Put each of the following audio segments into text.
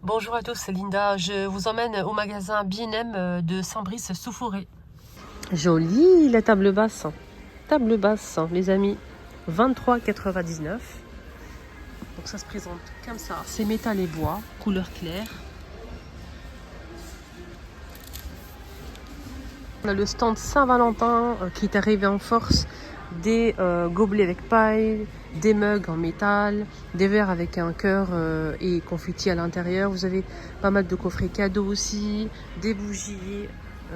Bonjour à tous, c'est Linda. Je vous emmène au magasin B&M de Saint-Brice-sous-Forêt. Jolie la table basse. Table basse, les amis. 23,99 €. Donc ça se présente comme ça. C'est métal et bois, couleur claire. On a le stand Saint-Valentin qui est arrivé en force. Des gobelets avec paille, des mugs en métal, des verres avec un cœur et confetti à l'intérieur. Vous avez pas mal de coffrets cadeaux aussi, des bougies,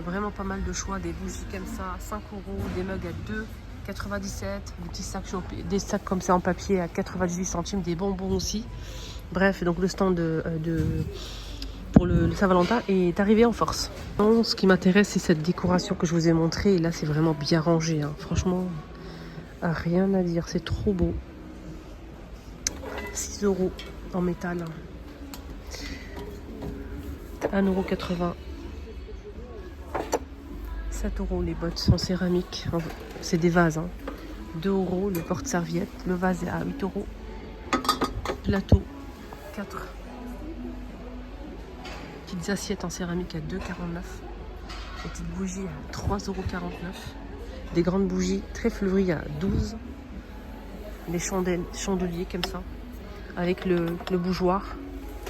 vraiment pas mal de choix, des bougies comme ça, 5 €, des mugs à 2,97 €, des petits sacs, des sacs comme ça en papier à 98 centimes, des bonbons aussi. Bref, donc le stand pour le Saint-Valentin est arrivé en force. Non, ce qui m'intéresse, c'est cette décoration que je vous ai montrée. Et là, c'est vraiment bien rangé, hein. Franchement, rien à dire, c'est trop beau. 6 € en métal. 1,80 €. 7 € les bottes en céramique. C'est des vases, hein. 2 € le porte-serviette. Le vase est à 8 €. Plateau, 4. Petites assiettes en céramique à 2,49 €. Petites bougies à 3,49 €. Des grandes bougies très fleuries à 12 €. Des chandeliers comme ça, avec le bougeoir,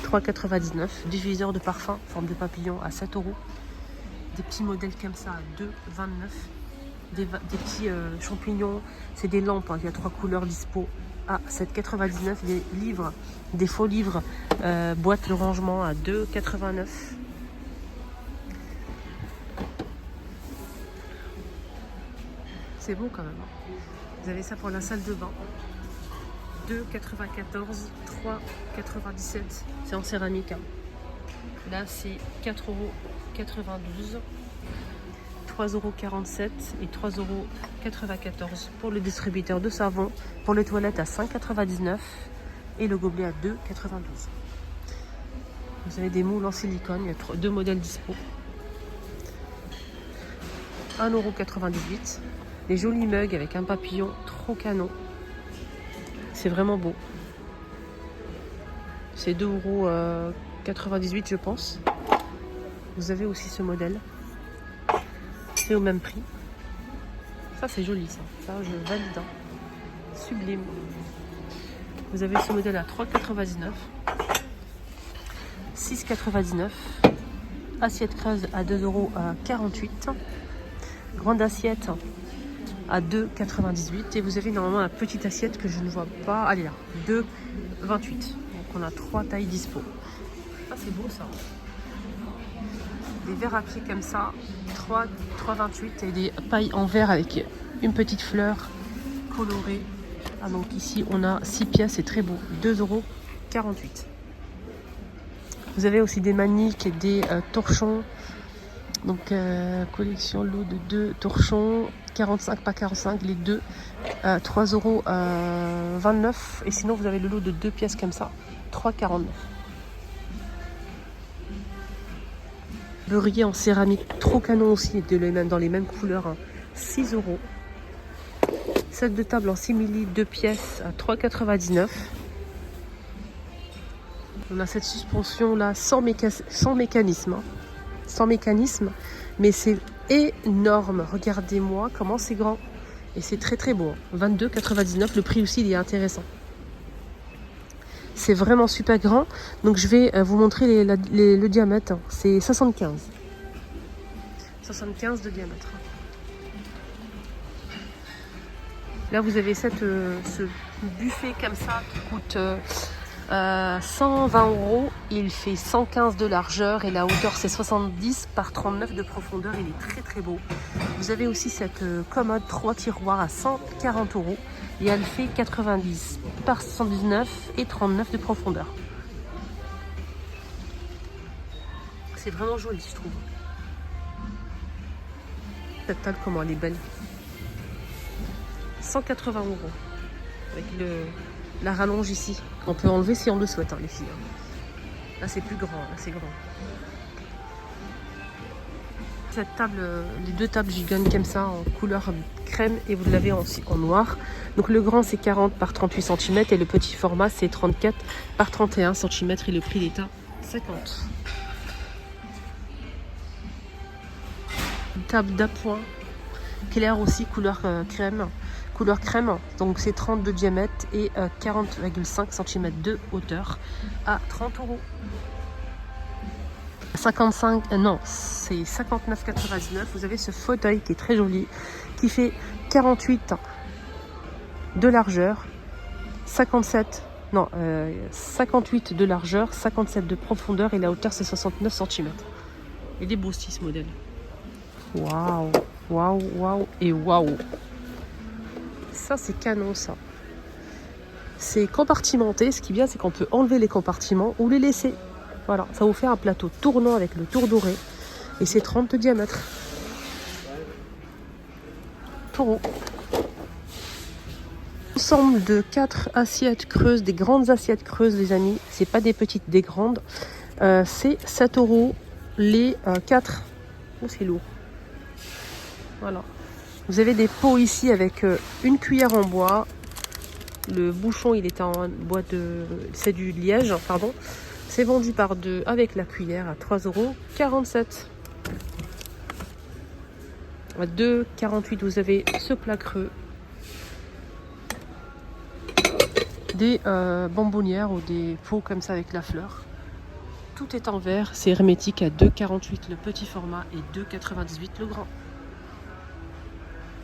3,99 €. Diffuseur de parfum, forme de papillon à 7 €. Des petits modèles comme ça à 2,29 €. Des petits champignons, c'est des lampes, hein. Il y a 3 couleurs dispo à 7,99 €. Des livres, des faux livres, boîte de rangement à 2,89 €. C'est beau quand même. Vous avez ça pour la salle de bain. 2,94 €, 3,97 €. C'est en céramique, hein. Là, c'est 4,92 €, 3,47 € et 3,94 € pour le distributeur de savon. Pour les toilettes à 5,99 € et le gobelet à 2,92 €. Vous avez des moules en silicone, il y a 2 modèles dispo. 1,98 €. Les jolis mugs avec un papillon trop canon. C'est vraiment beau. C'est 2,98 € je pense. Vous avez aussi ce modèle. C'est au même prix. Ça c'est joli ça. Ça je valide, hein. Sublime. Vous avez ce modèle à 3,99 €. 6,99 €. Assiette creuse à 2,48 €. Grande assiette à 2,98 € et vous avez normalement la petite assiette que je ne vois pas. Allez là, 2,28 €. Donc on a 3 tailles dispo. Ça c'est beau ça. Des verres à pied comme ça, 3,28 € et des pailles en verre avec une petite fleur colorée. Ah, donc ici on a 6 pièces, c'est très beau. 2,48 €. Vous avez aussi des maniques et des torchons. Donc collection lot de 2 torchons, 45 par 45, les deux, 3,29 €. Et sinon vous avez le lot de 2 pièces comme ça, 3,49 €. Beurrier en céramique, trop canon aussi, dans les mêmes couleurs, hein. 6 €. Set de table en simili, 2 pièces à 3,99 €. On a cette suspension là sans mécanisme, hein. Sans mécanisme, mais c'est énorme. Regardez-moi comment c'est grand. Et c'est très très beau, hein. 22,99 €. Le prix aussi il est intéressant. C'est vraiment super grand. Donc je vais vous montrer le diamètre. C'est 75 de diamètre. Là vous avez ce buffet comme ça qui coûte 120 €. Il fait 115 de largeur et la hauteur c'est 70 par 39 de profondeur. Il est très très beau. Vous avez aussi cette commode 3 tiroirs à 140 € et elle fait 90 par 79 et 39 de profondeur. C'est vraiment joli je trouve. Cette table comment elle est belle. 180 € avec la rallonge ici. On peut enlever si on le souhaite, hein, les filles. Là c'est plus grand, là c'est grand. Cette table, les 2 tables gigogne comme ça en couleur crème et vous l'avez en noir. Donc le grand c'est 40 par 38 cm et le petit format c'est 34 par 31 cm et le prix est à 50. Une table d'appoint claire aussi, couleur crème. Couleur crème, donc c'est 30 de diamètre et 40,5 cm de hauteur à 30 €. 55, non, c'est 59,99. Vous avez ce fauteuil qui est très joli, qui fait 48 de largeur, 58 de largeur, 57 de profondeur et la hauteur c'est 69 cm. Il est beau aussi ce modèle. Waouh, waouh, waouh et waouh. Ça c'est canon ça. C'est compartimenté, ce qui est bien c'est qu'on peut enlever les compartiments ou les laisser. Voilà, ça vous fait un plateau tournant avec le tour doré et c'est 30 de diamètre. Taureau. Ensemble de 4 assiettes creuses, des grandes assiettes creuses les amis, c'est pas des petites, des grandes. C'est 7 € les 4. Oh c'est lourd. Voilà. Vous avez des pots ici avec une cuillère en bois. Le bouchon il est en bois de... c'est du liège, pardon. C'est vendu par deux avec la cuillère à 3,47 €. À 2,48 € vous avez ce plat creux. Des bonbonnières ou des pots comme ça avec la fleur. Tout est en verre, c'est hermétique à 2,48 € le petit format et 2,98 € le grand.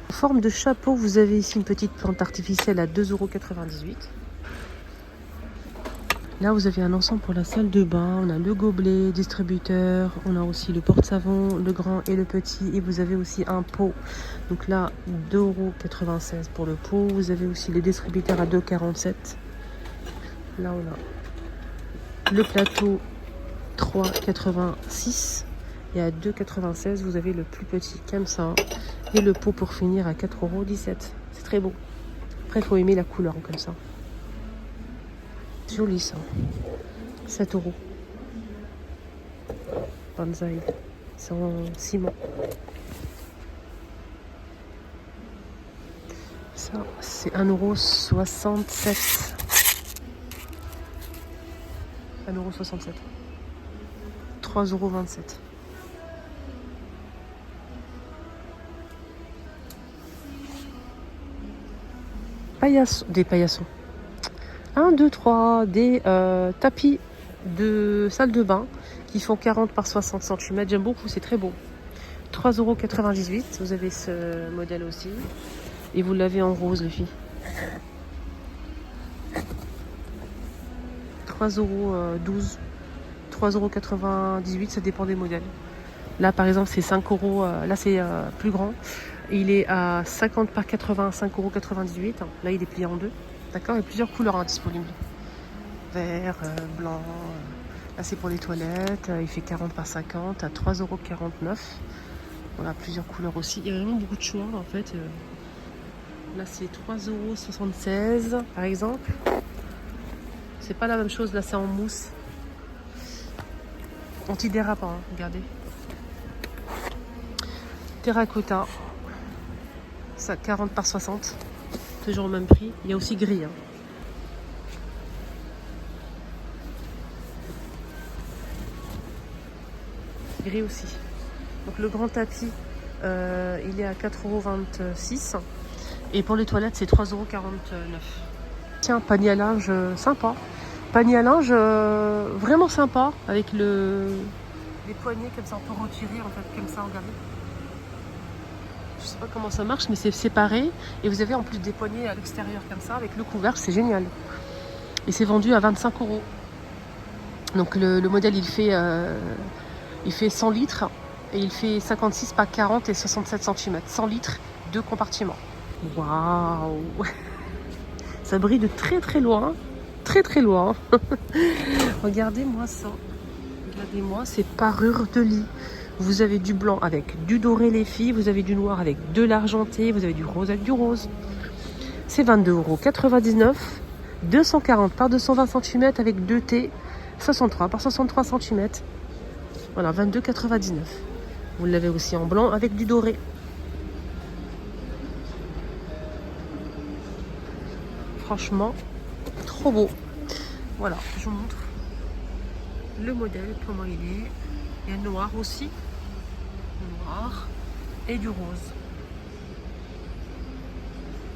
En forme de chapeau, vous avez ici une petite plante artificielle à 2,98 €. Là, vous avez un ensemble pour la salle de bain. On a le gobelet, distributeur. On a aussi le porte-savon, le grand et le petit. Et vous avez aussi un pot. Donc là, 2,96 € pour le pot. Vous avez aussi le distributeur à 2,47 €. Là, on a le plateau 3,86 €. Et à 2,96 €, vous avez le plus petit comme ça. Et le pot pour finir à 4,17 €. C'est très beau. Après, il faut aimer la couleur comme ça. Joli ça. 7 €. Banzai. C'est en ciment. Ça, c'est 1,67 €. 1,67 €. 3,27 €. Des paillassons. 1, 2, 3, des tapis de salle de bain qui font 40 par 60 cm. J'aime beaucoup, c'est très beau. 3,98 €. Vous avez ce modèle aussi. Et vous l'avez en rose, les filles. 3,12 €. 3,98 €, ça dépend des modèles. Là, par exemple, c'est 5 €. Là, c'est plus grand. Il est à 50 par 80, 5,98 €. Là, il est plié en deux. D'accord, il y a plusieurs couleurs disponibles. Vert, blanc. Là, c'est pour les toilettes. Il fait 40 par 50 à 3,49 €. On a plusieurs couleurs aussi. Il y a vraiment beaucoup de choix en fait. Là, c'est 3,76 € par exemple. C'est pas la même chose. Là, c'est en mousse. Antidérapant, hein, regardez. Terracotta. Ça, 40 par 60. Toujours au même prix. Il y a aussi gris. Hein. Gris aussi. Donc le grand tapis, il est à 4,26 €. Et pour les toilettes, c'est 3,49 €. Tiens, panier à linge sympa. Panier à linge vraiment sympa. Avec les poignées comme ça, on peut retirer en fait comme ça, regardez. Je sais pas comment ça marche, mais c'est séparé. Et vous avez en plus des poignées à l'extérieur comme ça, avec le couvercle, c'est génial. Et c'est vendu à 25 €. Donc le modèle, il fait 100 litres. Et il fait 56 par 40 et 67 cm. 100 litres, 2 compartiments. Waouh! Ça brille de très très loin. Très très loin. Regardez-moi ça. Regardez-moi ces parures de lit. Vous avez du blanc avec du doré les filles. Vous avez du noir avec de l'argenté. Vous avez du rose avec du rose. C'est 22,99 €. 240 par 220 cm avec 2 T. 63 par 63 cm. Voilà, 22,99 €. Vous l'avez aussi en blanc avec du doré. Franchement, trop beau. Voilà, je vous montre. le modèle, comment il est. Il y a le noir aussi. Le noir et du rose.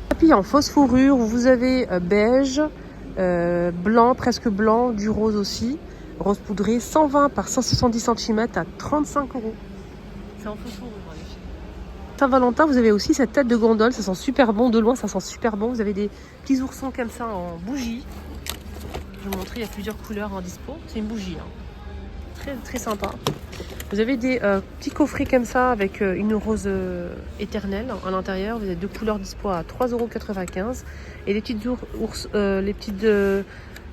Tapis en fausse fourrure, vous avez beige, blanc, presque blanc, du rose aussi. Rose poudré, 120 par 170 cm à 35 €. C'est en fausse fourrure, les filles. Saint-Valentin, vous avez aussi cette tête de gondole, ça sent super bon. De loin, ça sent super bon. Vous avez des petits oursons comme ça en bougie. Je vais vous montrer, il y a plusieurs couleurs en dispo. C'est une bougie, hein. Très, très sympa. Vous avez des petits coffrets comme ça avec une rose éternelle à l'intérieur. Vous avez deux couleurs dispo à 3,95 €. Et les petites les petites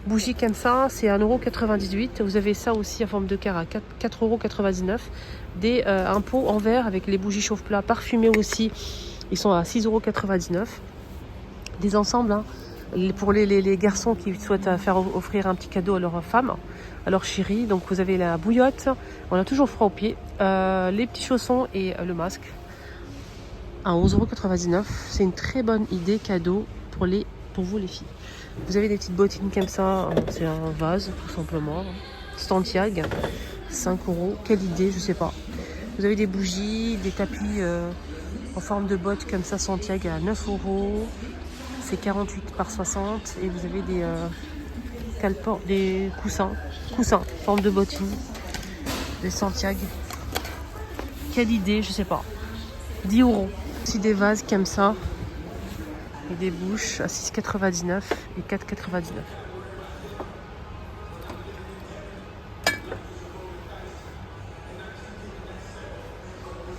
bougies comme ça, c'est 1,98 €. Vous avez ça aussi en forme de cœur à 4,99 €. Des un pot en verre avec les bougies chauffe-plat parfumées aussi. Ils sont à 6,99 €. Des ensembles, hein, pour les garçons qui souhaitent faire offrir un petit cadeau à leur femme, à leur chérie. Donc vous avez la bouillotte, on a toujours froid aux pieds, les petits chaussons et le masque à 11,99 €. C'est une très bonne idée cadeau pour vous les filles. Vous avez des petites bottines comme ça, c'est un vase tout simplement. Stantiag, 5 €. Quelle idée, je sais pas. Vous avez des bougies, des tapis en forme de bottes comme ça, Santiago à 9 €. C'est 48 par 60. Et vous avez des coussins, forme de bottines, des Santiago. Quelle idée, je sais pas. 10 €. Aussi des vases comme ça. Et des bouches à 6,99 € et 4,99 €.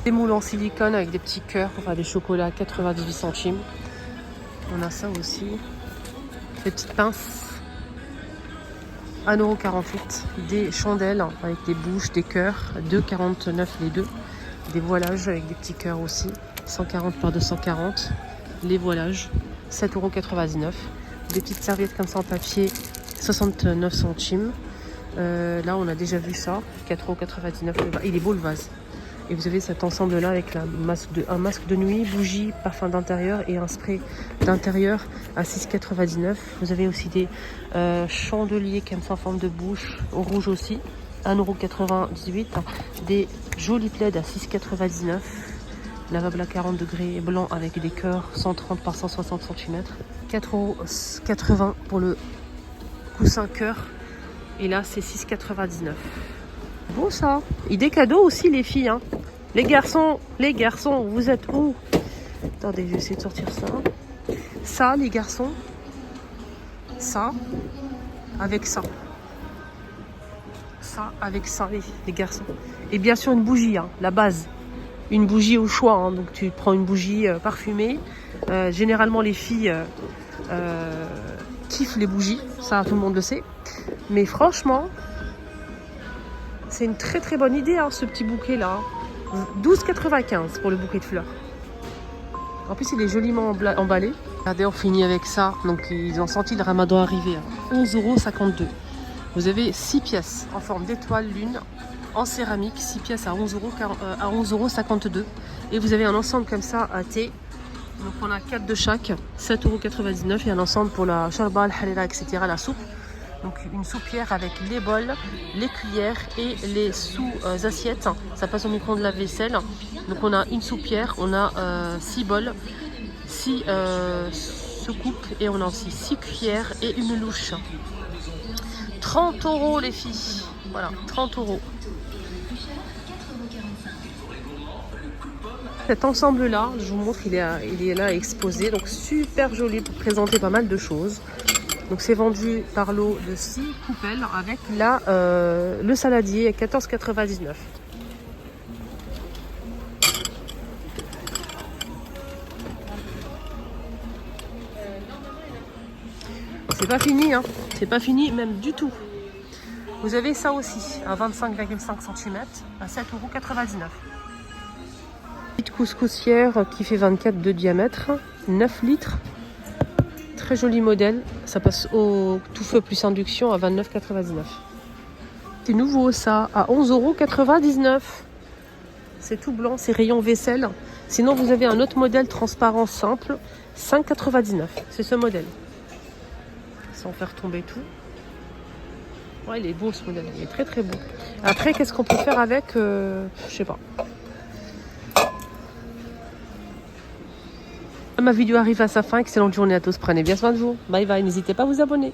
Des moules en silicone avec des petits cœurs pour faire des chocolats à 98 centimes. On a ça aussi. Des petites pinces. 1,48 €. Des chandelles avec des bouches, des cœurs. 2,49 € les deux. Des voilages avec des petits cœurs aussi. 140 par 240. Les voilages. 7,99 €. Des petites serviettes comme ça en papier. 69 centimes. Là, on a déjà vu ça. 4,99 €. Il est beau le vase. Et vous avez cet ensemble-là avec un masque de nuit, bougie, parfum d'intérieur et un spray d'intérieur à 6,99 €. Vous avez aussi des chandeliers comme ça en forme de bouche, au rouge aussi, 1,98 €. Des jolis plaids à 6,99 €. Lavable à 40 degrés blanc avec des cœurs 130 par 160 cm. 4,80 € pour le coussin cœur. Et là, c'est 6,99 €. Beau ça. Idée cadeau aussi les filles, hein. Les garçons, vous êtes où? Attendez, je vais essayer de sortir ça. Ça, les garçons. Ça, avec ça. Ça, avec ça, les garçons. Et bien sûr, une bougie, hein, la base. Une bougie au choix, hein. Donc tu prends une bougie parfumée. Généralement, les filles kiffent les bougies. Ça, tout le monde le sait. Mais franchement... c'est une très très bonne idée, hein, ce petit bouquet là. 12,95 € pour le bouquet de fleurs. En plus, il est joliment emballé. Regardez, on finit avec ça. Donc, ils ont senti le ramadan arriver. 11,52 €. Vous avez 6 pièces en forme d'étoile lune en céramique. 6 pièces à 11,52 €. Et vous avez un ensemble comme ça à thé. Donc, on a 4 de chaque. 7,99 € et un ensemble pour la sharba, le halila, etc. La soupe. Donc une soupière avec les bols, les cuillères et les sous-assiettes. Ça passe au micro-ondes de la vaisselle. Donc on a une soupière, on a 6 bols, 6 soucoupes et on a aussi 6 cuillères et une louche. 30 € les filles. Voilà, 30 €. Cet ensemble-là, je vous montre, il est là exposé. Donc super joli pour présenter pas mal de choses. Donc c'est vendu par lot de 6 coupelles avec le saladier à 14,99 €. C'est pas fini, hein. C'est pas fini même du tout. Vous avez ça aussi à 25,5 cm à 7,99 €. Petite couscoussière qui fait 24 de diamètre, 9 litres. Très joli modèle, ça passe au tout feu plus induction à 29,99 €. C'est nouveau ça, à 11,99 €. C'est tout blanc, c'est rayon vaisselle. Sinon vous avez un autre modèle transparent simple, 5,99 €. C'est ce modèle. Sans faire tomber tout. Ouais, il est beau ce modèle, il est très très beau. Après, qu'est-ce qu'on peut faire avec je sais pas. Ma vidéo arrive à sa fin. Excellente journée à tous. Prenez bien soin de vous. Bye bye. N'hésitez pas à vous abonner.